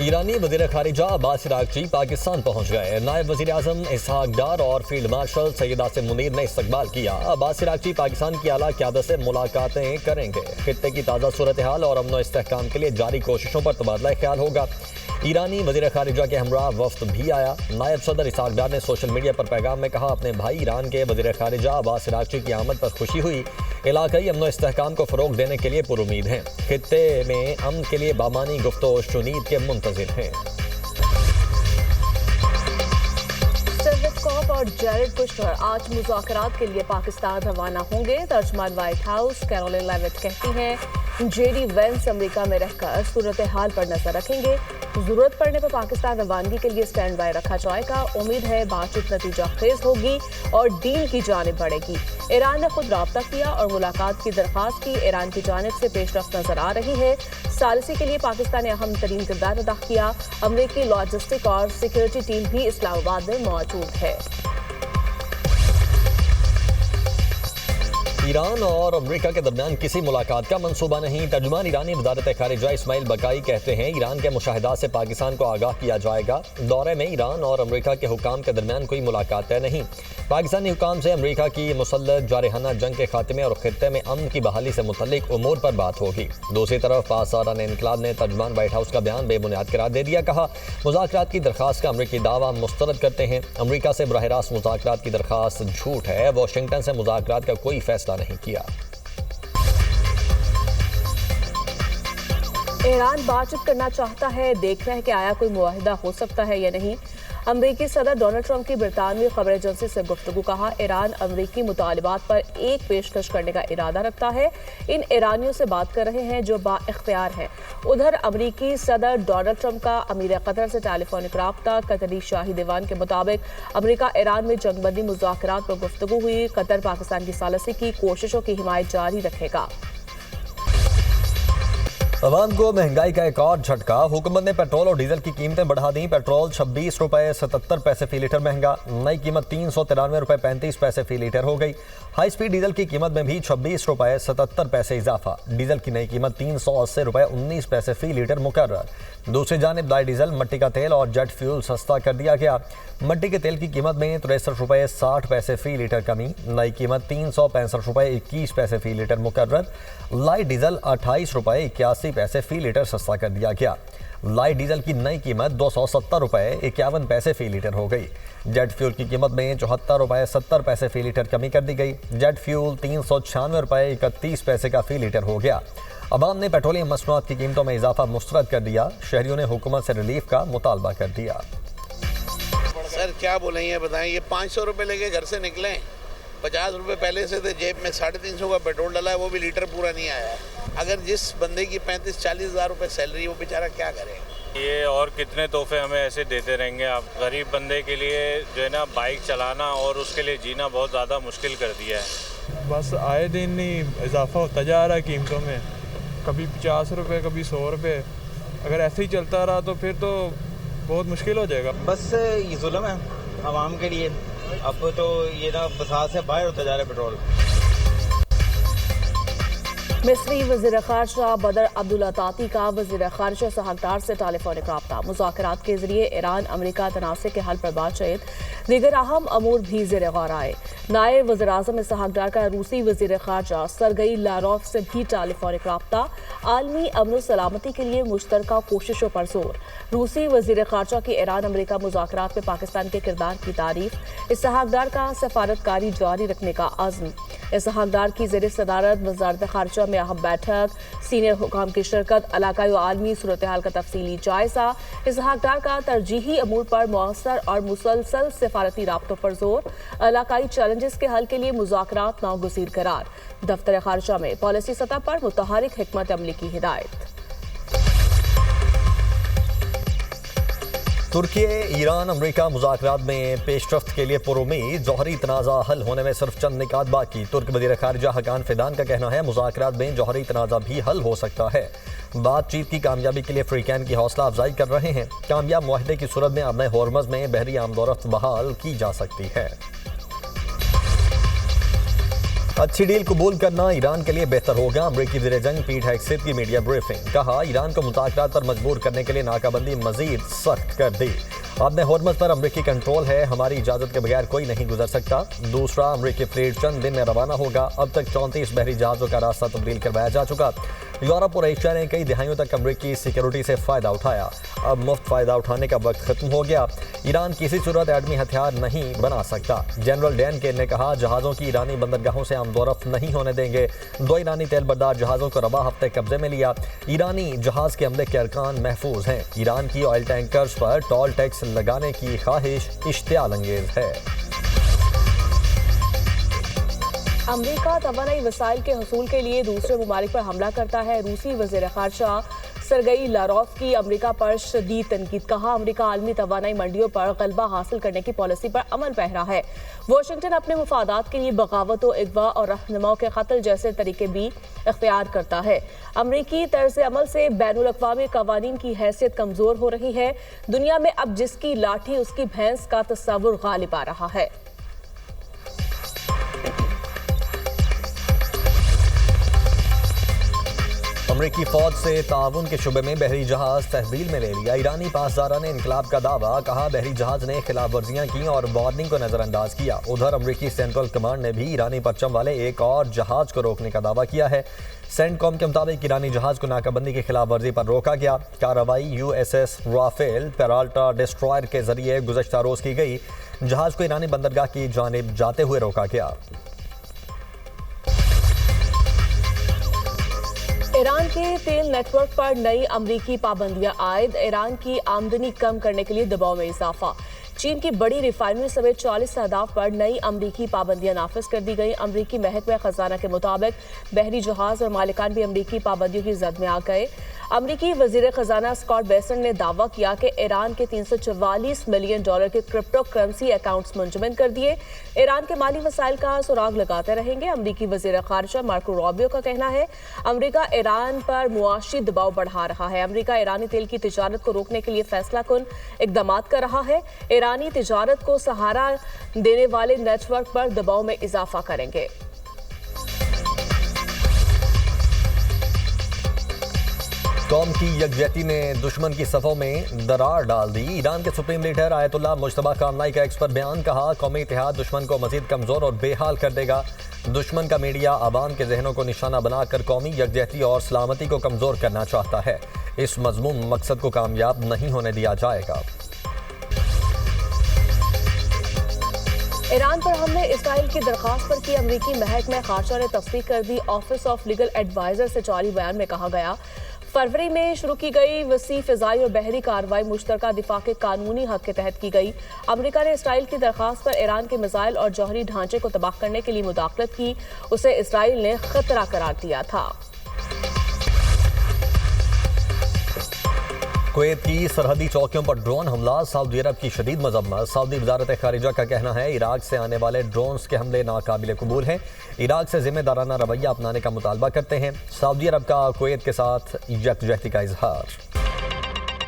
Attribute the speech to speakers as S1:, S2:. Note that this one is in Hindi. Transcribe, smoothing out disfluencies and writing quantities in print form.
S1: ईरानी वज़ीर ख़ारिजा अब्बास इराक़ची पाकिस्तान पहुँच गए। नायब वज़ीर आज़म इसहाक डार और फील्ड मार्शल सैयद आसिम मुनीर ने इस्तकबाल किया। अब्बास इराक़ची पाकिस्तान की आला क़यादत से मुलाकातें करेंगे। खित्ते की ताज़ा सूरत हाल और अमन व इस्तेहकाम के लिए जारी कोशिशों पर तबादला ख्याल होगा। ईरानी वज़ीर ख़ारिजा के हमरा वफ़द भी आया। नायब सदर इसहाक डार ने सोशल मीडिया पर पैगाम में कहा, अपने भाई ईरान के वज़ीर ख़ारिजा अब्बास इराक़ची की आमद पर खुशी हुई। इलाक़ाई अमन व इस्तेहकाम को फ़रोग़ देने के लिए पुरुमीद हैं। खित्ते में अमन के लिए बामानी गुफ्तगू शुनीद के मुंतज़िर हैं।
S2: और जेरेड कुश्नर आज मुज़ाकरात के लिए पाकिस्तान रवाना होंगे। तर्जुमान व्हाइट हाउस कैरोलिन लेविट कहती हैं, जेडी वेंस अमेरिका में रहकर सूरत हाल पर नजर रखेंगे। जरूरत पड़ने पर पाकिस्तान रवानगी के लिए स्टैंड बाय रखा जाएगा। उम्मीद है बातचीत नतीजा खेज होगी और डील की जानिब बढ़ेगी। ईरान ने खुद राब्ता किया और मुलाकात की दरख्वास्त की। ईरान की जानिब से पेशरफ्त नजर आ रही है। सालिसी के लिए पाकिस्तान ने अहम तरीन किरदार अदा किया। अमरीकी लॉजिस्टिक और सिक्योरिटी टीम भी इस्लामाबाद में मौजूद है।
S1: ईरान और अमेरिका के दरमियान किसी मुलाकात का मंसूबा नहीं। तर्जुमान ईरानी वज़ारत ख़ारिजा इस्माइल बकाई कहते हैं, ईरान के मुशाहिदात से पाकिस्तान को आगाह किया जाएगा। दौरे में ईरान और अमेरिका के हुकाम के दरमियान कोई मुलाकात तय नहीं। पाकिस्तानी हुकाम से अमेरिका की मुसल्लत जारहाना जंग के खात्मे और खित्ते में अमन की बहाली से मुतल्लिक उमूर पर बात होगी। दूसरी तरफ पासदारान इनकलाब ने तर्जुमान व्हाइट हाउस का बयान बेबुनियाद करार दे दिया। कहा, मुज़ाकरात की दरख्वास्त का अमरीकी दावा मुस्तरद करते हैं। अमरीका से बराह रास्त मुज़ाकरात की दरख्वास्त झूठ है। वाशिंगटन से मुज़ाकरात का कोई फैसला नहीं किया।
S2: ईरान बातचीत करना चाहता है, देखना है कि आया कोई मुआहिदा हो सकता है या नहीं। अमरीकी सदर डोनाल्ड ट्रंप की बरतानवी खबर एजेंसी से गुफ्तगू। कहा, ईरान अमरीकी मुतालिबात पर एक पेशकश करने का इरादा रखता है। इन ईरानियों से बात कर रहे हैं जो बाइख्तियार हैं। उधर अमरीकी सदर डोनाल्ड ट्रंप का अमीर कतर से टेलीफोनिक राब्ता। कतरी शाही दीवान के मुताबिक अमरीका ईरान में जंगबंदी मुज़ाकरात पर गुफ्तगू हुई। कतर पाकिस्तान की सालिसी की कोशिशों की हिमायत जारी रखेगा।
S1: अवाम को महंगाई का एक और झटका। हुकूमत ने पेट्रोल और डीजल की कीमतें बढ़ा दी। पेट्रोल 26 रुपये 77 पैसे फी लीटर महंगा। नई कीमत 393 रुपये 35 पैसे फी लीटर हो गई। हाई स्पीड डीजल की कीमत में भी 26 रुपये 77 पैसे इजाफा। डीजल की नई कीमत 380 रुपये 19 पैसे फी लीटर मुकर्रर। दूसरी जानिब दाई डीजल, मट्टी का तेल और जेट फ्यूल सस्ता कर दिया गया। मट्टी के तेल की कीमत में 63 रुपये 60 पैसे फी लीटर कमी। नई कीमत 365 रुपये 21 पैसे फी लीटर मुकर्रर। लाइट डीजल 28 रुपये 81 पैसे फी लीटर सस्ता कर दिया गया। लाइट डीजल की नई कीमत 270 रुपये 51 पैसे फी लीटर हो गई। जेट फ्यूल की कीमत में 74 रुपये 70 पैसे फी लीटर कमी कर दी गई। जेट फ्यूल 396 रुपये 31 पैसे का फी लीटर हो गया। अवाम ने पेट्रोलियम मसनूआत की कीमतों में इजाफा मुस्तरद कर दिया। शहरियों ने हुकूमत से रिलीफ का मुतालबा कर दिया।
S3: सर क्या बोलें, ये बताएं, ये 500 रुपये लेके घर से निकलें, 50 रुपये पहले से थे जेब में, 350 का पेट्रोल डाला है, वो भी लीटर पूरा नहीं आया है। अगर जिस बंदे की 35-40 हज़ार रुपये सैलरी, वो बेचारा क्या करे।
S4: ये और कितने तोहफे हमें ऐसे देते रहेंगे। आप गरीब बंदे के लिए जो है ना, बाइक चलाना और उसके लिए जीना बहुत ज़्यादा मुश्किल कर दिया है।
S5: बस आए दिन ही इजाफा होता जा रहा है कीमतों में, कभी 50 रुपये कभी 100 रुपये। अगर ऐसे ही चलता रहा तो फिर तो बहुत मुश्किल हो जाएगा।
S6: बस ये जुल्म है आवाम के लिए। अब तो ये ना बसात से बाहर होता जा रहा है पेट्रोल।
S2: मिस्री वज़ीर ख़ारिजा बदर अब्दुल्ला ताती का वज़ीर ख़ारिजा इसहाक डार से टेलीफोनिक राब्ता। मुज़ाकरात के जरिए ईरान अमरीका तनाज़े के हल पर बातचीत, दीगर अहम अमूर भी ज़ेर गौर आए। नायब वज़ीर आज़म इसहाक डार का रूसी वज़ीर ख़ारिजा सरगई लारोफ से भी टेलीफोनिक राब्ता। आलमी अमन सलामती के लिए मुश्तरका कोशिशों पर जोर। रूसी वज़ीर ख़ारिजा की ईरान अमरीका मुज़ाकरात में पाकिस्तान के किरदार की तारीफ। इसहाक डार का सफारतकारी जारी रखने का अज़्म। इसहाक डार की ज़ेर सदारत वज़ारत ख़ारिजा में अहम बैठक, सीनियर हुकाम की शिरकत, इलाकाई व आलमी सूरत हाल का तफसीली जायजा। इसहाक डार का तरजीही अमूर पर मौसर और मुसलसल सफारती राब्तों पर जोर। इलाकाई चैलेंजेस के हल के लिए मुज़ाकरात नागुज़ीर करार। दफ्तर ख़ारिजा में पॉलिसी सतह पर मुतहरिक हिकमत अमली की हिदायत।
S1: तुर्की ईरान अमरीका मुज़ाकरात में पेशरफ्त के लिए पुरुमीद। जौहरी तनाज़ा हल होने में सिर्फ चंद निकात बाकी। तुर्क वज़ीर ख़ारिजा हकान फिदान का कहना है, मुज़ाकरात में जौहरी तनाज़ा भी हल हो सकता है। बातचीत की कामयाबी के लिए अफ्रीकैन की हौसला अफजाई कर रहे हैं। कामयाब मुआहदे की सूरत में अपने हॉर्मज़ में बहरी आमदोरफ्त बहाल की जा सकती है। अच्छी डील कबूल करना ईरान के लिए बेहतर होगा। अमरीकी वज़ीर जंग पीट हेग्सेथ की मीडिया ब्रीफिंग। कहा, ईरान को मुज़ाकरात पर मजबूर करने के लिए नाकाबंदी मजीद सख्त कर दी। अब होर्मुज़ पर अमरीकी कंट्रोल है, हमारी इजाज़त के बगैर कोई नहीं गुजर सकता। दूसरा, अमरीकी फ्लीट चंद दिन में रवाना होगा। अब तक 34 बहरी जहाज़ों का रास्ता तब्दील करवाया जा चुका। यूरोप और एशिया ने कई दिहाइयों तक अमरीकी सिक्योरिटी से फ़ायदा उठाया। अब मुफ्त फ़ायदा उठाने का वक्त खत्म हो गया। ईरान किसी सूरत एटमी हथियार नहीं बना सकता। जनरल डैन केन ने कहा, जहाज़ों की ईरानी बंदरगाहों से आमदोरफ्त नहीं होने देंगे। 2 ईरानी तेल बरदार जहाज़ों को रबा हफ्ते कब्जे में लिया। ईरानी जहाज़ के अमले के अरकान महफूज हैं। ईरान की ऑयल टैंकर्स पर टोल टैक्स लगाने की ख्वाहिश इश्तियाल अंगेज है।
S2: अमरीका तवानाई वसाइल के हसूल के लिए दूसरे ममालिक पर हमला करता है। रूसी वज़ीर ख़ारजा सरगई लारोफ की अमरीका पर शदीद तनकीद। कहा, अमरीका आलमी तवानाई मंडियों पर गलबा हासिल करने की पॉलिसी पर अमल पैरा है। वाशिंगटन अपने मुफादात के लिए बगावत और अगवा और रहनुमाओं के कत्ल जैसे तरीके भी इख्तियार करता है। अमरीकी तर्ज अमल से बैनुल अक़वामी कवानीन की हैसियत कमज़ोर हो रही है। दुनिया में अब जिसकी लाठी उसकी भैंस का तस्वुर गालिब आ रहा है।
S1: अमरीकी फौज से ताउन के शुबे में बहरी जहाज तहवील में ले लिया। ईरानी पासदारा ने इनकलाब का दावा। कहा, बहरी जहाज ने खिलाफ वर्जियां की और वार्निंग को नजरअंदाज किया। उधर अमरीकी सेंट्रल कमांड ने भी ईरानी परचम वाले एक और जहाज को रोकने का दावा किया है। सेंटकॉम के मुताबिक ईरानी जहाज को नाकाबंदी की खिलाफ वर्जी पर रोका गया। कार्रवाई USS राफेल पेराल्टा डिस्ट्रॉयर के जरिए गुज़श्ता रोज की गई। जहाज को ईरानी बंदरगाह की जानिब जाते हुए रोका गया।
S2: ईरान के तेल नेटवर्क पर नई अमरीकी पाबंदियां आयद। ईरान की आमदनी कम करने के लिए दबाव में इजाफा। चीन की बड़ी रिफाइनरी समेत 40 अहदाफ पर नई अमरीकी पाबंदियां नाफिज कर दी गई। अमरीकी महकमा खजाना के मुताबिक बहरी जहाज और मालिकान भी अमरीकी पाबंदियों की जद में आ गए। अमरीकी वजीर खजाना स्कॉट बेसन ने दावा किया कि ईरान के $344 मिलियन के क्रिप्टो करेंसी अकाउंट्स मुंजमद कर दिए। ईरान के माली वसाइल का सुराग लगाते रहेंगे। अमरीकी वजीर खारजा मार्को रूबियो का कहना है, अमरीका ईरान पर मुआशी दबाव बढ़ा रहा है। अमरीका ईरानी तेल की तिजारत को रोकने के लिए फैसला कुन इकदाम कर रहा है। ईरानी तिजारत को सहारा देने वाले नेटवर्क पर दबाव में इजाफा करेंगे।
S1: कौम की यकजहती ने दुश्मन की सफ़ों में दरार डाल दी। ईरान के supreme leader Ayatollah Mojtaba Khamenei का एक्स पर बयान। कहा, कौमी इत्तेहाद दुश्मन को मजीद कमज़ोर और बेहाल कर देगा। दुश्मन का मीडिया आवाम के जहनों को निशाना बनाकर कौमी यकजहती और सलामती को कमज़ोर करना चाहता है। इस मज़मूम मकसद को कामयाब नहीं होने दिया जाएगा।
S2: ईरान पर हमले इसराइल की दरख्वास्त पर की अमरीकी महकमा खारजा ने तस्दीक कर दी। ऑफिस ऑफ लीगल एडवाइजर से जारी बयान में कहा गया, फरवरी में शुरू की गई वसी फ़िज़ाई और बहरी कार्रवाई मुश्तरका दिफा के कानूनी हक के तहत की गई। अमरीका ने इसराइल की दरख्वास्त पर ईरान के मिसाइल और जौहरी ढांचे को तबाह करने के लिए मुदाखलत की। उसे इसराइल ने खतरा करार दिया था।
S1: कुवैत की सरहदी चौकियों पर ड्रोन हमला। सऊदी अरब की शदीद मजम्मत। सऊदी वजारत खारिजा का कहना है, इराक से आने वाले ड्रोन्स के हमले नाकाबिल कबूल हैं। इराक से जिम्मेदाराना रवैया अपनाने का मुतालबा करते हैं। सऊदी अरब का कुवैत के साथ यकजहती का इजहार।